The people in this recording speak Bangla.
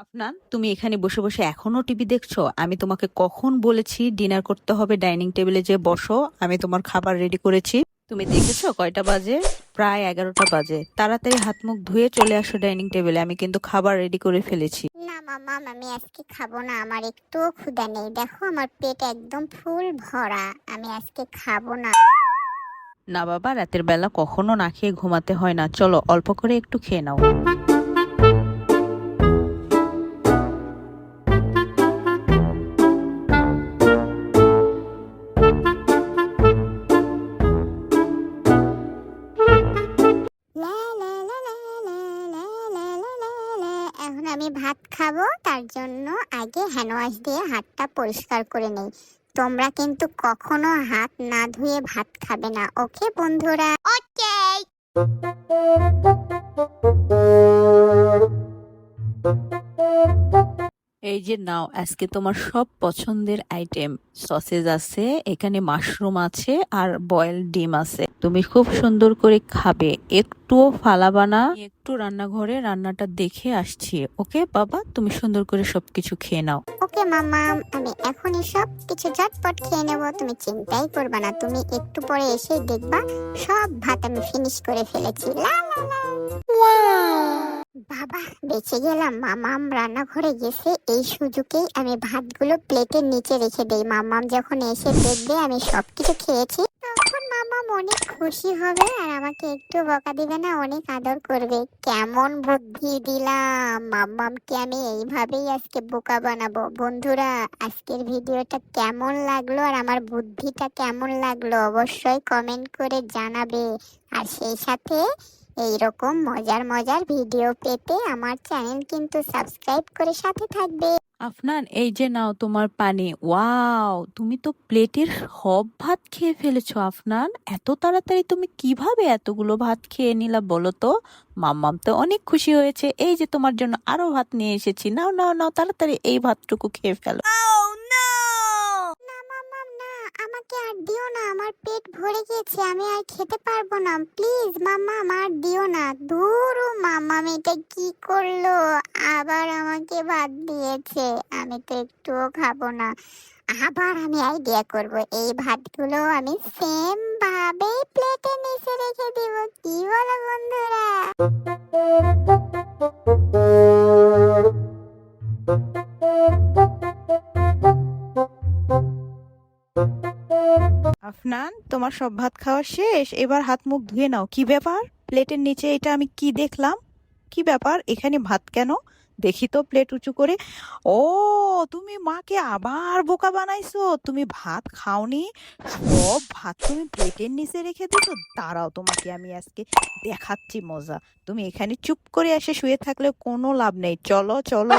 আফনান, তুমি এখানে বসে বসে এখনো টিভি দেখছো? আমি তোমাকে কখন বলেছি ডিনার করতে হবে, ডাইনিং টেবিলে যে বসো, আমি তোমার খাবার রেডি করেছি। তুমি দেখেছো কয়টা বাজে? প্রায় 11টা বাজে। তাড়াতাড়ি হাত মুখ ধুয়ে চলে আসো ডাইনিং টেবিলে, আমি কিন্তু খাবার রেডি করে ফেলেছি। না মামা, আমি আজকে খাবো না। আমার একটুও ক্ষুধা নেই। দেখো আমার পেট একদম ফুল ভরা। আমি আজকে খাবো না। না বাবা, রাতের বেলা কখনো না খেয়ে ঘুমাতে হয় না, চলো অল্প করে একটু খেয়ে নাও। লা, লা, লা, লা, লা, লা, লা, লা, লা, লা। এখন আমি ভাত খাবো, তার জন্য আগে হ্যান্ড ওয়াশ দিয়ে হাতটা পরিষ্কার করে নেই। তোমরা কিন্তু কখনো হাত না ধুয়ে ভাত খাবে না, ওকে বন্ধুরা? ওকে। এই যে নাও, আজকে তোমার সব পছন্দের আইটেম। সসেজ আছে, এখানে মাশরুম আছে, আর বয়েলড ডিম আছে। তুমি খুব সুন্দর করে খাবে, একটুও ফালাবা না। আমি একটু রান্নাঘরে রান্নাটা দেখে আসছি। ওকে বাবা, তুমি সুন্দর করে সবকিছু খেয়ে নাও। ওকে মামা, আমি এখনই সব কিছু ঝটপট খেয়ে নেবো। তুমি চিন্তাই করবে না, তুমি একটু পরে এসে দেখবা সব ভাত আমি ফিনিশ করে ফেলেছি। লা লা লা। বাবা, বেঁচে গেলাম। মামাম রান্নাঘরে গেছে, এই সুযোগেই আমি ভাতগুলো প্লেটের নিচে রেখে দেই। মামাম যখন এসে দেখবে আমি সবকিছু খেয়েছি, তখন মামাম অনেক খুশি হবে আর আমাকে একটু বকা দিবে না, অনেক আদর করবে। কেমন বুদ্ধি দিলাম! মামামকে আমি এইভাবেই আজকে বোকা বানাবো। বন্ধুরা, আজকের ভিডিওটা কেমন লাগলো আর আমার বুদ্ধিটা কেমন লাগলো অবশ্যই কমেন্ট করে জানাবে। আর সেই সাথে এইরকম মজার মজার ভিডিও পেতে আমার চ্যানেল কিন্তু সাবস্ক্রাইব করে সাথে থাকবে। আফনান, এই যে নাও তোমার পানি। ওয়াও, তুমি তো প্লেটের সব ভাত খেয়ে ফেলেছো আফনান। এত তাড়াতাড়ি তুমি কিভাবে এতগুলো ভাত খেয়ে নিলা বলো তো? মাম্মাম তো অনেক খুশি হয়েছে। এই যে তোমার জন্য আরো ভাত নিয়ে এসেছি, নাও নাও নাও, তাড়াতাড়ি এই ভাতটুকু খেয়ে ফেলো। না মাম্মাম, না, আমাকে আর দিও না। আমার পেট ভরে গেছে, আমি আর খেতে পারবো না। প্লিজ মাম্মাম, আর দিও না। ধুরু, মাম্মাম এটা কি করলো? আবার আমাকে ভাত দিয়েছে, আমি তো একটুও খাবো না। আবার আমি আইডিয়া করব, এই ভাতগুলো আমি সেম ভাবে প্লেটে নিচে রেখে দিব। কি বলো বন্ধুরা? আফনান, তোমার সব ভাত খাওয়া শেষ, এবার হাত মুখ ধুয়ে নাও। কি ব্যাপার, প্লেটের নিচে এটা আমি কি দেখলাম? কি ব্যাপার, এখানে ভাত কেন? দেখি তো প্লেট উঁচু করে। ও, তুমি মাকে আবার বোকা বানাইছো। তুমি ভাত খাওনি, সব ভাত তুমি প্লেটের নিচে রেখে দিছো। দাঁড়াও, তোমাকে আমি আজকে দেখাচ্ছি মজা। তুমি এখানে চুপ করে এসে শুয়ে থাকলে কোনো লাভ নেই, চলো চলো।